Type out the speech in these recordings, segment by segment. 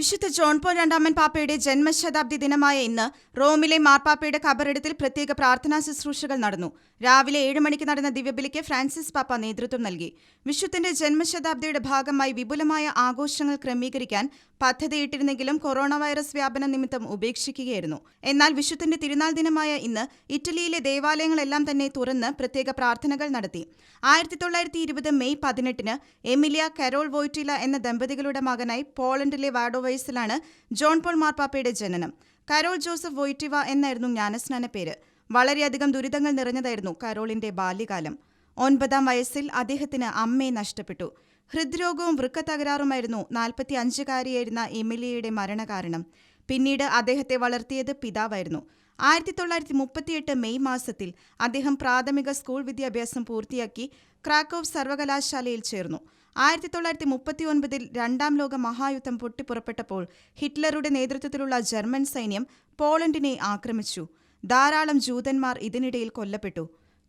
വിശുദ്ധ John Paul രണ്ടാമൻ പാപ്പയുടെ ജന്മശതാബ്ദി ദിനമായ ഇന്ന് റോമിലെ മാർപ്പാപ്പയുടെ ഖബറിടത്തിൽ പ്രത്യേക പ്രാർത്ഥനാ ശുശ്രൂഷകൾ നടന്നു. രാവിലെ 7 മണിക്ക് നടന്ന ദിവ്യബലിക്ക് ഫ്രാൻസിസ് പാപ്പ നേതൃത്വം നൽകി. വിശുദ്ധന്റെ ജന്മശതാബ്ദിയുടെ ഭാഗമായി വിപുലമായ ആഘോഷങ്ങൾ ക്രമീകരിക്കാൻ പദ്ധതിയിട്ടിരുന്നെങ്കിലും കൊറോണ വൈറസ് വ്യാപനം നിമിത്തം ഉപേക്ഷിക്കുകയായിരുന്നു. എന്നാൽ വിശുദ്ധന്റെ തിരുനാൾ ദിനമായ ഇന്ന് ഇറ്റലിയിലെ ദേവാലയങ്ങളെല്ലാം തന്നെ തുറന്ന് പ്രത്യേക പ്രാർത്ഥനകൾ നടത്തി. 1920 മെയ് 18 എമിലിയ കരോൾ വോയ്റ്റില എന്ന ദമ്പതികളുടെ മകനായി പോളണ്ടിലെ വാഡോവൈസിലാണ് ജോൺ പോൾ മാർപ്പാപ്പയുടെ ജനനം. കരോൾ ജോസഫ് വോയ്റ്റിവ എന്നായിരുന്നു ജ്ഞാനസ്നാന പേര്. വളരെയധികം ദുരിതങ്ങൾ നിറഞ്ഞതായിരുന്നു കരോളിന്റെ ബാല്യകാലം. 9-ാം വയസ്സിൽ അദ്ദേഹത്തിന് അമ്മയെ നഷ്ടപ്പെട്ടു. ഹൃദ്രോഗവും വൃക്കത്തകരാറുമായിരുന്നു 45-കാരിയായിരുന്ന എമിലിയയുടെ മരണകാരണം. പിന്നീട് അദ്ദേഹത്തെ വളർത്തിയത് പിതാവായിരുന്നു. 1938 മെയ് മാസത്തിൽ അദ്ദേഹം പ്രാഥമിക സ്കൂൾ വിദ്യാഭ്യാസം പൂർത്തിയാക്കി ക്രാക്കോവ് സർവകലാശാലയിൽ ചേർന്നു. 1939 രണ്ടാം ലോക മഹായുദ്ധം പൊട്ടിപ്പുറപ്പെട്ടപ്പോൾ ഹിറ്റ്ലറുടെ നേതൃത്വത്തിലുള്ള ജർമ്മൻ സൈന്യം പോളണ്ടിനെ ആക്രമിച്ചു. ധാരാളം ജൂതന്മാർ ഇതിനിടയിൽ കൊല്ലപ്പെട്ടു.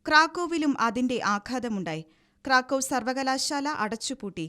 ക്രാക്കോവിലും അതിന്റെ ആഘാതമുണ്ടായി. ക്രാക്കോവ് സർവകലാശാല അടച്ചുപൂട്ടി.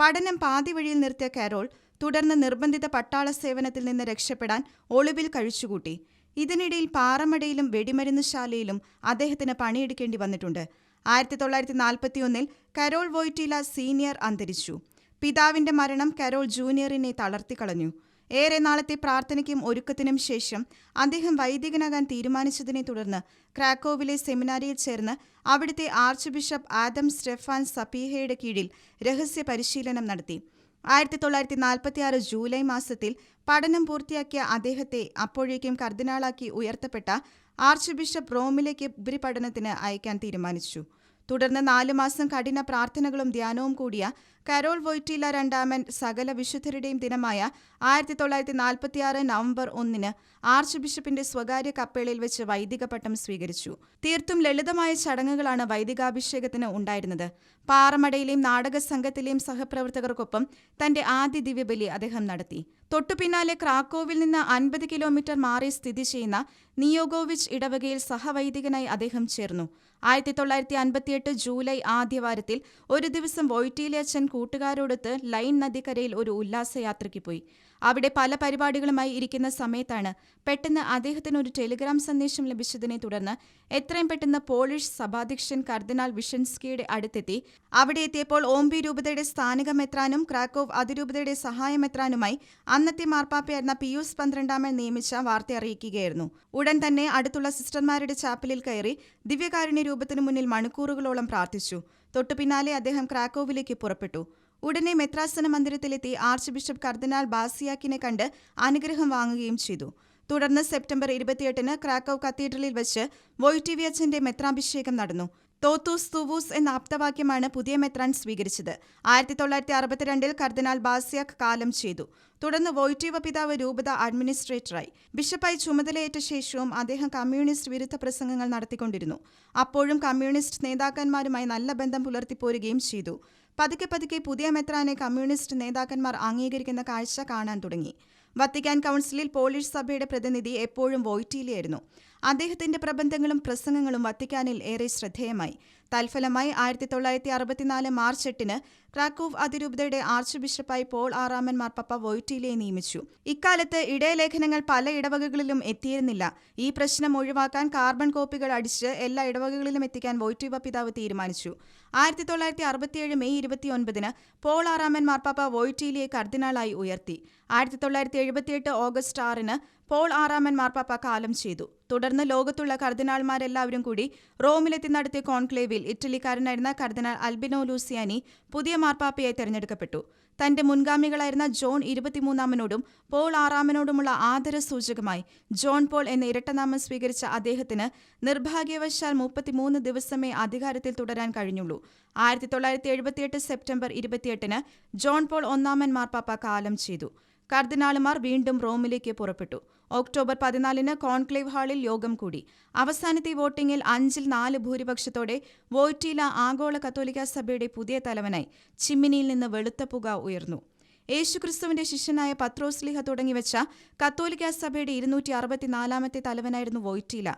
പഠനം പാതിവഴിയിൽ നിർത്തിയ കാരോൾ തുടർന്ന് നിർബന്ധിത പട്ടാള സേവനത്തിൽ നിന്ന് രക്ഷപ്പെടാൻ ഒളിവിൽ കഴിച്ചുകൂട്ടി. ഇതിനിടയിൽ പാറമടയിലും വെടിമരുന്ന് ശാലയിലും അദ്ദേഹത്തിന് പണിയെടുക്കേണ്ടി വന്നിട്ടുണ്ട്. 1941 കരോൾ വോയ്റ്റില സീനിയർ അന്തരിച്ചു. പിതാവിന്റെ മരണം കരോൾ ജൂനിയറിനെ തളർത്തിക്കളഞ്ഞു. ഏറെ നാളത്തെ പ്രാർത്ഥനയ്ക്കും ഒരുക്കത്തിനും ശേഷം അദ്ദേഹം വൈദികനാകാൻ തീരുമാനിച്ചതിനെ തുടർന്ന് ക്രാക്കോവിലെ സെമിനാരിയിൽ ചേർന്ന് അവിടുത്തെ ആർച്ച് ബിഷപ്പ് ആദം സ്റ്റെഫാൻ സപ്പീഹയുടെ കീഴിൽ രഹസ്യ പരിശീലനം നടത്തി. 1946 ജൂലൈ മാസത്തിൽ പഠനം പൂർത്തിയാക്കിയ അദ്ദേഹത്തെ അപ്പോഴേക്കും കർദിനാളാക്കി ഉയർത്തപ്പെട്ട ആർച്ച് ബിഷപ്പ് റോമിലേക്ക് ഉപരിപഠനത്തിന് അയക്കാൻ തീരുമാനിച്ചു. തുടർന്ന് 4 മാസം കഠിന പ്രാർത്ഥനകളും ധ്യാനവും കൂടിയ കരോൾ വോയ്റ്റില രണ്ടാമൻ സകല വിശുദ്ധരുടെയും ദിനമായ 1946 നവംബർ 1 ആർച്ച് ബിഷപ്പിന്റെ സ്വകാര്യ കപ്പേളയിൽ വെച്ച് വൈദിക പട്ടം സ്വീകരിച്ചു. തീർത്തും ലളിതമായ ചടങ്ങുകളാണ് വൈദികാഭിഷേകത്തിന് ഉണ്ടായിരുന്നത്. പാറമടയിലെയും നാടക സംഘത്തിലെയും സഹപ്രവർത്തകർക്കൊപ്പം തന്റെ ആദ്യ ദിവ്യബലി അദ്ദേഹം നടത്തി. തൊട്ടുപിന്നാലെ ക്രാക്കോവിൽ നിന്ന് 50 കിലോമീറ്റർ മാറി സ്ഥിതി ചെയ്യുന്ന നിയോഗോവിച്ച് ഇടവകയിൽ സഹവൈദികനായി അദ്ദേഹം ചേർന്നു. 1958 ജൂലൈ ആദ്യവാരത്തിൽ ഒരു ദിവസം വോയ്റ്റിലയച്ചൻ കൂട്ടുകാരോടൊത്ത് ലൈൻ നദിക്കരയിൽ ഒരു ഉല്ലാസയാത്രയ്ക്ക് പോയി. അവിടെ പല പരിപാടികളുമായി ഇരിക്കുന്ന സമയത്താണ് പെട്ടെന്ന് അദ്ദേഹത്തിന് ഒരു ടെലിഗ്രാം സന്ദേശം ലഭിച്ചതിനെ തുടർന്ന് എത്രയും പെട്ടെന്ന് പോളിഷ് സഭാധ്യക്ഷൻ കർദിനാൾ വിഷൻസ്കിയുടെ അടുത്തെത്തി. അവിടെ എത്തിയപ്പോൾ ഓംബി രൂപതയുടെ സ്ഥാനിക മെത്രാനും ക്രാക്കോവ് അതിരൂപതയുടെ സഹായമെത്രാനുമായി അന്നത്തെ മാർപ്പാപ്പയായിരുന്ന പിയൂസ് 12 നിയമിച്ച വാർത്ത അറിയിക്കുകയായിരുന്നു. ഉടൻ തന്നെ അടുത്തുള്ള സിസ്റ്റർമാരുടെ ചാപ്പലിൽ കയറി ദിവ്യകാരുണ്യ രൂപത്തിനു മുന്നിൽ മണിക്കൂറുകളോളം പ്രാർത്ഥിച്ചു. തൊട്ടുപിന്നാലെ അദ്ദേഹം ക്രാക്കോവിലേക്ക് പുറപ്പെട്ടു. ഉടനെ മെത്രാസന മന്ദിരത്തിലെത്തി ആർച്ച് ബിഷപ്പ് കർദിനാൾ ബാസിയാക്കിനെ കണ്ട് അനുഗ്രഹം വാങ്ങുകയും ചെയ്തു. തുടർന്ന് സെപ്റ്റംബർ 28 ക്രാക്കോവ് കത്തീഡ്രലിൽ വെച്ച് വോയ്റ്റിവിയച്ചന്റെ മെത്രാഭിഷേകം നടന്നു. തോത്തൂസ് തൂവൂസ് എന്ന ആപ്തവാക്യമാണ് പുതിയ മെത്രാൻ സ്വീകരിച്ചത്. 1962 കർദിനാൾ ബാസിയാക്ക് കാലം ചെയ്തു. തുടർന്ന് വോയ്റ്റിവ പിതാവ് രൂപത അഡ്മിനിസ്ട്രേറ്ററായി. ബിഷപ്പായി ചുമതലയേറ്റ ശേഷവും അദ്ദേഹം കമ്മ്യൂണിസ്റ്റ് വിരുദ്ധ പ്രസംഗങ്ങൾ നടത്തിക്കൊണ്ടിരുന്നു. അപ്പോഴും കമ്മ്യൂണിസ്റ്റ് നേതാക്കന്മാരുമായി നല്ല ബന്ധം പുലർത്തിപ്പോരുകയും ചെയ്തു. പതുക്കെ പുതിയ മെത്രാനെ കമ്മ്യൂണിസ്റ്റ് നേതാക്കന്മാർ അംഗീകരിക്കുന്ന കാഴ്ച കാണാൻ തുടങ്ങി. വത്തിക്കാൻ കൗൺസിലിൽ പോളിഷ് സഭയുടെ പ്രതിനിധി എപ്പോഴും വോയ്റ്റിലയായിരുന്നു. അദ്ദേഹത്തിന്റെ പ്രബന്ധങ്ങളും പ്രസംഗങ്ങളും വത്തിക്കാനിൽ ഏറെ ശ്രദ്ധേയമായി. തൽഫലമായി 1964 മാർച്ച് 8 ക്രാക്കോവ് അതിരൂപതയുടെ ആർച്ച് ബിഷപ്പായി പോൾ 6 മാർപ്പാപ്പ വോയ്റ്റിലയെ നിയമിച്ചു. ഇക്കാലത്ത് ഇടയലേഖനങ്ങൾ പല ഇടവകകളിലും എത്തിയിരുന്നില്ല. ഈ പ്രശ്നം ഒഴിവാക്കാൻ കാർബൺ കോപ്പികൾ അടിച്ച് എല്ലാ ഇടവകകളിലും എത്തിക്കാൻ വോയ്റ്റിവ പിതാവ് തീരുമാനിച്ചു. 1967 മെയ് 29 പോൾ 6 മാർപ്പാപ്പ വോയ്റ്റിലയെ കർദിനാളായി ഉയർത്തി. 1978 ഓഗസ്റ്റ് 6 പോൾ 6 മാർപ്പാപ്പ കാലം ചെയ്തു. തുടർന്ന് ലോകത്തുള്ള കർദിനാൾമാരെല്ലാവരും കൂടി റോമിലെത്തി നടത്തിയ കോൺക്ലേവിൽ ഇറ്റലിക്കാരനായിരുന്ന കർദിനാൾ അൽബിനോ ലൂസിയാനി പുതിയ മാർപ്പാപ്പയായി തെരഞ്ഞെടുക്കപ്പെട്ടു. തന്റെ മുൻഗാമികളായിരുന്ന ജോൺ 23-നോടും പോൾ 6-നോടുമുള്ള ആദരസൂചകമായി ജോൺ പോൾ എന്ന ഇരട്ടനാമം സ്വീകരിച്ച അദ്ദേഹത്തിന് നിർഭാഗ്യവശാൽ 33 ദിവസമേ അധികാരത്തിൽ തുടരാൻ കഴിഞ്ഞുള്ളൂ. 1978 സെപ്റ്റംബർ 28 ജോൺ പോൾ 1 മാർപ്പാപ്പ കാലം ചെയ്തു. കർദിനാളുമാർ വീണ്ടും റോമിലേക്ക് പുറപ്പെട്ടു. ഒക്ടോബർ 14 കോൺക്ലേവ് ഹാളിൽ യോഗം കൂടി. അവസാനത്തെ വോട്ടിംഗിൽ 5-4 ഭൂരിപക്ഷത്തോടെ വോയ്റ്റില ആഗോള കത്തോലിക്ക സഭയുടെ പുതിയ തലവനായി. ചിമ്മിനിയിൽ നിന്ന് വെളുത്ത പുക ഉയർന്നു. യേശുക്രിസ്തുവിന്റെ ശിഷ്യനായ പത്രോസ് ലീഹ തുടങ്ങിവെച്ച കത്തോലിക്ക സഭയുടെ 264 തലവനായിരുന്നു വോയ്റ്റില.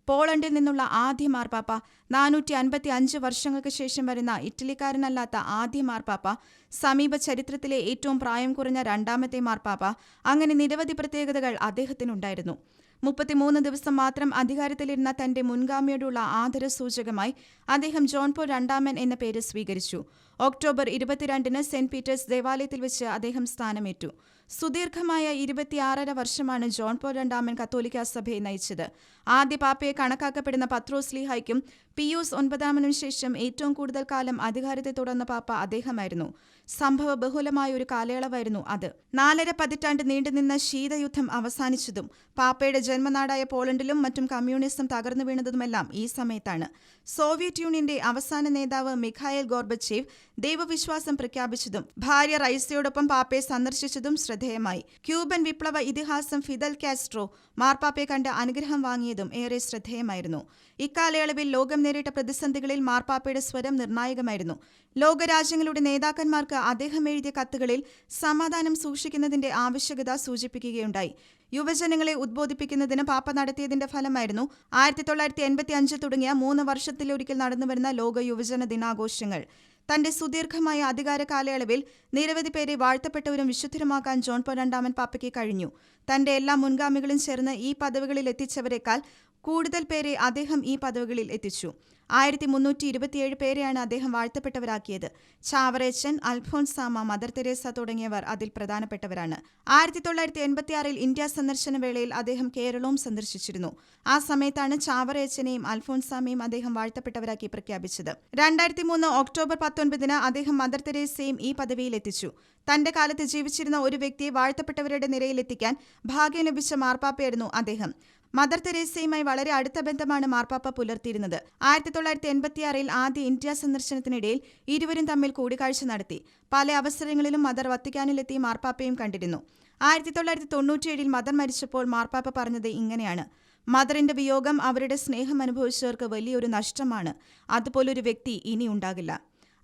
പോളണ്ടിൽ നിന്നുള്ള ആദ്യ മാർപ്പാപ്പ, 455 വർഷങ്ങൾക്ക് ശേഷം വരുന്ന ഇറ്റലിക്കാരനല്ലാത്ത ആദ്യ മാർപ്പാപ്പ, സമീപ ചരിത്രത്തിലെ ഏറ്റവും പ്രായം കുറഞ്ഞ രണ്ടാമത്തെ മാർപ്പാപ്പ, അങ്ങനെ നിരവധി പ്രത്യേകതകൾ അദ്ദേഹത്തിനുണ്ടായിരുന്നു. 33 ദിവസം മാത്രം അധികാരത്തിലിരുന്ന തന്റെ മുൻഗാമിയോടുള്ള ആദരസൂചകമായി അദ്ദേഹം ജോൺ പോൾ രണ്ടാമൻ എന്ന പേര് സ്വീകരിച്ചു. ഒക്ടോബർ 22 സെന്റ് പീറ്റേഴ്സ് ദേവാലയത്തിൽ വെച്ച് അദ്ദേഹം സ്ഥാനമേറ്റു. സുദീർഘമായ 26.5 വർഷമാണ് ജോൺ പോൾ രണ്ടാമൻ കത്തോലിക്കാ സഭയെ നയിച്ചത്. ആദ്യ പാപ്പയെ കണക്കാക്കപ്പെടുന്ന പത്രോസ് ലീഹായ്ക്കും പിയൂസ് 9 ശേഷം ഏറ്റവും കൂടുതൽ കാലം അധികാരത്തെ തുടർന്ന പാപ്പ അദ്ദേഹമായിരുന്നു. സംഭവ ബഹുലമായ ഒരു കാലയളവായിരുന്നു അത്. 4.5 പതിറ്റാണ്ട് നീണ്ടുനിന്ന ശീതയുദ്ധം അവസാനിച്ചതും പാപ്പയുടെ ജന്മനാടായ പോളണ്ടിലും മറ്റും കമ്മ്യൂണിസം തകർന്നു വീണതുമെല്ലാം ഈ സമയത്താണ്. സോവിയറ്റ് യൂണിയന്റെ അവസാന നേതാവ് മിഖായേൽ ഗോർബച്ചേവ് ദൈവവിശ്വാസം പ്രഖ്യാപിച്ചതും ഭാര്യ റൈസയോടൊപ്പം പാപ്പയെ സന്ദർശിച്ചതും ശ്രദ്ധേയമായി. ക്യൂബൻ വിപ്ലവ ഇതിഹാസം ഫിദൽ കാസ്ട്രോ മാർപ്പാപ്പയെ കണ്ട് അനുഗ്രഹം വാങ്ങിയതും ഏറെ ശ്രദ്ധേയമായിരുന്നു. ഇക്കാലയളവിൽ ലോകം നേരിട്ട പ്രതിസന്ധികളിൽ മാർപ്പാപ്പയുടെ സ്വരം നിർണായകമായിരുന്നു. ലോകരാജ്യങ്ങളുടെ നേതാക്കന്മാർക്ക് അദ്ദേഹം എഴുതിയ കത്തുകളിൽ സമാധാനം സൂക്ഷിക്കുന്നതിന്റെ ആവശ്യകത സൂചിപ്പിക്കുകയുണ്ടായി. യുവജനങ്ങളെ ഉദ്ബോധിപ്പിക്കുന്നതിന് പാപ്പ നടത്തിയതിന്റെ ഫലമായിരുന്നു 1985 തുടങ്ങിയ 3 വർഷത്തിലൊരിക്കൽ നടന്നുവരുന്ന ലോക യുവജന ദിനാഘോഷങ്ങൾ. തന്റെ സുദീർഘമായ അധികാര കാലയളവിൽ നിരവധി പേരെ വാഴ്ത്തപ്പെട്ടവരും വിശുദ്ധരുമാക്കാൻ ജോൺ പോൾ രണ്ടാമൻ പാപ്പയ്ക്ക് കഴിഞ്ഞു. തന്റെ എല്ലാ മുൻഗാമികളും ചേർന്ന് ഈ പദവികളിൽ എത്തിച്ചവരെക്കാൾ കൂടുതൽ പേരെ അദ്ദേഹം ഈ പദവികളിൽ എത്തിച്ചു. 1327 പേരെയാണ് അദ്ദേഹം വാഴ്ത്തപ്പെട്ടവരാക്കിയത്. ചാവറേച്ചൻ, അൽഫോൻസാമ, മദർ തെരേസ തുടങ്ങിയവർ അതിൽ പ്രധാനപ്പെട്ടവരാണ്. 1986 ഇന്ത്യ സന്ദർശന വേളയിൽ അദ്ദേഹം കേരളവും സന്ദർശിച്ചിരുന്നു. ആ സമയത്താണ് ചാവറേച്ചനെയും അൽഫോൻസാമയും അദ്ദേഹം വാഴ്ത്തപ്പെട്ടവരാക്കി പ്രഖ്യാപിച്ചത്. 2003 ഒക്ടോബർ 19 അദ്ദേഹം മദർ തെരേസയും ഈ പദവിയിൽ എത്തിച്ചു. തന്റെ കാലത്ത് ജീവിച്ചിരുന്ന ഒരു വ്യക്തിയെ വാഴ്ത്തപ്പെട്ടവരുടെ നിരയിലെത്തിക്കാൻ ഭാഗ്യം ലഭിച്ച മാർപ്പാപ്പയായിരുന്നു അദ്ദേഹം. മദർ തെരേസയുമായി വളരെ അടുത്ത ബന്ധമാണ് മാർപ്പാപ്പ പുലർത്തിയിരുന്നത്. 1986 ആദ്യ ഇന്ത്യ സന്ദർശനത്തിനിടയിൽ ഇരുവരും തമ്മിൽ കൂടിക്കാഴ്ച നടത്തി. പല അവസരങ്ങളിലും മദർ വത്തിക്കാനിലെത്തി മാർപ്പാപ്പയും കണ്ടിരുന്നു. 1997 മദർ മരിച്ചപ്പോൾ മാർപ്പാപ്പ പറഞ്ഞത് ഇങ്ങനെയാണ്: മദറിന്റെ വിയോഗം അവരുടെ സ്നേഹം അനുഭവിച്ചവർക്ക് വലിയൊരു നഷ്ടമാണ്. അതുപോലൊരു വ്യക്തി ഇനി ഉണ്ടാകില്ല.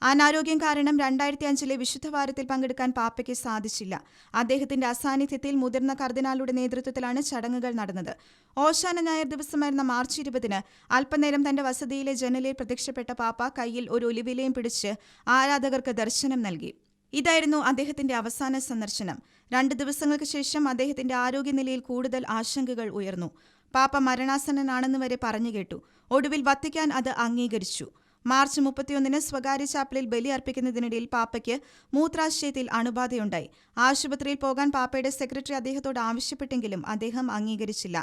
അനാരോഗ്യം കാരണം 2005 വിശുദ്ധവാരത്തിൽ പങ്കെടുക്കാൻ പാപ്പയ്ക്ക് സാധിച്ചില്ല. അദ്ദേഹത്തിന്റെ അസാന്നിധ്യത്തിൽ മുതിർന്ന കർദിനാളുടെ നേതൃത്വത്തിലാണ് ചടങ്ങുകൾ നടന്നത്. ഓശാന ഞായർ ദിവസമായിരുന്ന മാർച്ച് 20 അല്പനേരം തന്റെ വസതിയിലെ ജനലിൽ പ്രത്യക്ഷപ്പെട്ട പാപ്പ കയ്യിൽ ഒരു ഒലിവിലയും പിടിച്ച് ആരാധകർക്ക് ദർശനം നൽകി. ഇതായിരുന്നു അദ്ദേഹത്തിന്റെ അവസാന സന്ദർശനം. 2 ദിവസങ്ങൾക്ക് ശേഷം അദ്ദേഹത്തിന്റെ ആരോഗ്യനിലയിൽ കൂടുതൽ ആശങ്കകൾ ഉയർന്നു. പാപ്പ മരണാസന്നനാണെന്ന് വരെ പറഞ്ഞു കേട്ടു. ഒടുവിൽ വത്തിക്കാൻ അത് അംഗീകരിച്ചു. മാർച്ച് 31 സ്വകാര്യ ചാപ്പലിൽ ബലി അർപ്പിക്കുന്നതിനിടയിൽ പാപ്പയ്ക്ക് മൂത്രാശയത്തിൽ അണുബാധയുണ്ടായി. ആശുപത്രിയിൽ പോകാൻ പാപ്പയുടെ സെക്രട്ടറി അദ്ദേഹത്തോട് ആവശ്യപ്പെട്ടെങ്കിലും അദ്ദേഹം അംഗീകരിച്ചില്ല.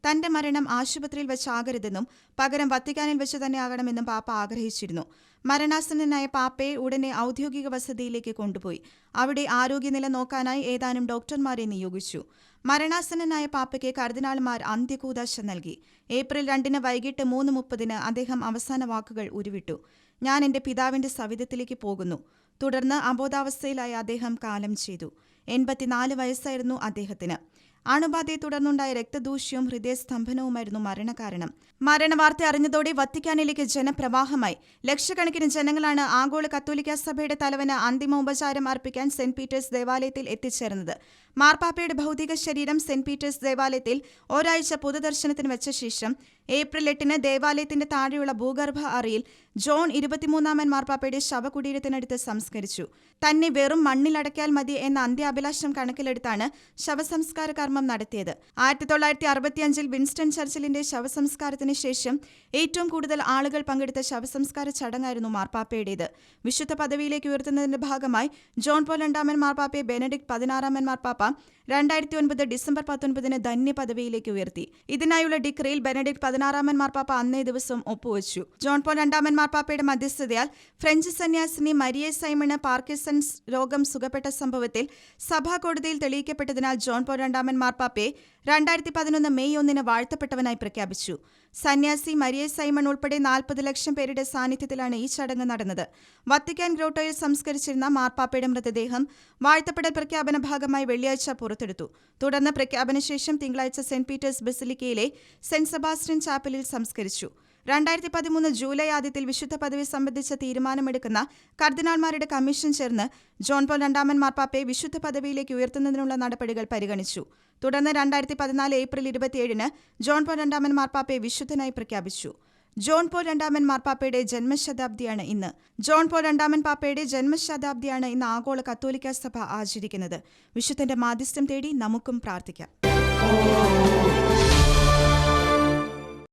തന്റെ മരണം ആശുപത്രിയിൽ വെച്ചാകരുതെന്നും പകരം വത്തിക്കാനിൽ വെച്ച് തന്നെ ആകണമെന്നും പാപ്പ ആഗ്രഹിച്ചിരുന്നു. മരണാസന്നനായ പാപ്പയെ ഉടനെ ഔദ്യോഗിക വസതിയിലേക്ക് കൊണ്ടുപോയി. അവിടെ ആരോഗ്യനില നോക്കാനായി ഏതാനും ഡോക്ടർമാരെ നിയോഗിച്ചു. മരണാസന്നനായ പാപ്പയ്ക്ക് കർദിനാൾമാർ അന്ത്യകൂദാശ നൽകി. ഏപ്രിൽ 2 വൈകിട്ട് 3:30 അദ്ദേഹം അവസാന വാക്കുകൾ ഉരുവിട്ടു: ഞാൻ എന്റെ പിതാവിന്റെ സവിധത്തിലേക്ക് പോകുന്നു. തുടർന്ന് അബോധാവസ്ഥയിലായ അദ്ദേഹം കാലം ചെയ്തു. 84 വയസ്സായിരുന്നു അദ്ദേഹത്തിന്. അണുബാധയെ തുടർന്നുണ്ടായ രക്തദൂഷ്യവും ഹൃദയസ്തംഭനവുമായിരുന്നു മരണകാരണം. മരണവാർത്ത അറിഞ്ഞതോടെ വത്തിക്കാനിലേക്ക് ജനപ്രവാഹമായി. ലക്ഷക്കണക്കിന് ജനങ്ങളാണ് ആഗോള കത്തോലിക്കാ സഭയുടെ തലവന് അന്തിമോപചാരം അർപ്പിക്കാൻ സെന്റ് പീറ്റേഴ്സ് ദേവാലയത്തിൽ എത്തിച്ചേർന്നത്. മാർപ്പാപ്പയുടെ ഭൗതിക ശരീരം സെന്റ് പീറ്റേഴ്സ് ദേവാലയത്തിൽ ഒരാഴ്ച പൊതുദർശനത്തിന് വെച്ച ശേഷം ഏപ്രിൽ 8 ദേവാലയത്തിന്റെ താഴെയുള്ള ഭൂഗർഭ അറയിൽ ജോൺ 23 മാർപ്പാപ്പയുടെ ശവകുടീരത്തിനടുത്ത് സംസ്കരിച്ചു. തന്നെ വെറും മണ്ണിലടക്കിയാൽ മതി എന്ന അന്ത്യാഭിലാഷം കണക്കിലെടുത്താണ് ശവസംസ്കാര കർമ്മം നടത്തിയത്. 1965 വിൻസ്റ്റൺ ചർച്ചിലിന്റെ ശവസംസ്കാരത്തിന് ശേഷം ഏറ്റവും കൂടുതൽ ആളുകൾ പങ്കെടുത്ത ശവസംസ്കാര ചടങ്ങായിരുന്നു മാർപ്പാപ്പയുടേത്. വിശുദ്ധ പദവിയിലേക്ക് ഉയർത്തുന്നതിന്റെ ഭാഗമായി ജോൺ പോൾ രണ്ടാമൻ മാർപ്പാപ്പയെ ബെനഡിക്ട് 16 മാർപ്പാപ്പ 2009 ഡിസംബർ 19 ധന്യ പദവിയിലേക്ക് ഉയർത്തി. ഇതിനായുള്ള ഡിക്രിയിൽ ബെനഡിക്ട് 16 മാർപ്പാപ്പ അന്നേ ദിവസം ഒപ്പുവച്ചു. ജോൺ പോൾ രണ്ടാമൻ മാർപ്പാപ്പയുടെ മധ്യസ്ഥതയാൽ ഫ്രഞ്ച് സന്യാസിനി മരിയെ സൈമണ് പാർക്കിൻസൺസ് രോഗം സുഖപ്പെട്ട സംഭവത്തിൽ സഭാ കോടതിയിൽ തെളിയിക്കപ്പെട്ടതിനാൽ ജോൺ പോൾ രണ്ടാമൻ മാർപ്പാപ്പയെ 2011 മെയ് 1 വാഴ്ത്തപ്പെട്ടവനായി പ്രഖ്യാപിച്ചു. സന്യാസി മരിയെ സൈമൺ ഉൾപ്പെടെ 40 ലക്ഷം പേരുടെ സാന്നിധ്യത്തിലാണ് ഈ ചടങ്ങ് നടന്നത്. വത്തിക്കാൻ ഗ്രോട്ടോയിൽ സംസ്കരിച്ചിരുന്ന മാർപ്പാപ്പയുടെ മൃതദേഹം വാഴ്ത്തപ്പെടൽ പ്രഖ്യാപന ഭാഗമായി വെള്ളിയാഴ്ച പുറത്തെടുത്തു. തുടർന്ന് പ്രഖ്യാപന ശേഷം തിങ്കളാഴ്ച സെന്റ് പീറ്റേഴ്സ് ബസിലിക്കയിലെ സെന്റ് സെബാസ്റ്റ്യൻ ചാപ്പലിൽ സംസ്കരിച്ചു. 2013 ജൂലൈ ആദ്യത്തിൽ വിശുദ്ധ പദവി സംബന്ധിച്ച തീരുമാനമെടുക്കുന്ന കർദിനാൾമാരുടെ കമ്മീഷൻ ചേർന്ന് ജോൺ പോൾ രണ്ടാമൻ മാർപ്പാപ്പയെ വിശുദ്ധ പദവിയിലേക്ക് ഉയർത്തുന്നതിനുള്ള നടപടികൾ പരിഗണിച്ചു. തുടർന്ന് 2014 ഏപ്രിൽ 27-ന് ജോൺ പോൾ രണ്ടാമൻ മാർപ്പാപ്പയെ വിശുദ്ധനായി പ്രഖ്യാപിച്ചു. ജോൺ പോൾ രണ്ടാമൻ മാർപ്പാപ്പയുടെ ജന്മശതാബ്ദിയാണ് ഇന്ന്. ജോൺ പോൾ രണ്ടാമൻ പാപ്പയുടെ ജന്മശതാബ്ദിയാണ് ഇന്ന് ആഗോള കത്തോലിക്ക സഭ ആചരിക്കുന്നത്. വിശുദ്ധന്റെ മാധ്യസ്ഥം തേടി നമുക്കും പ്രാർത്ഥിക്കാം.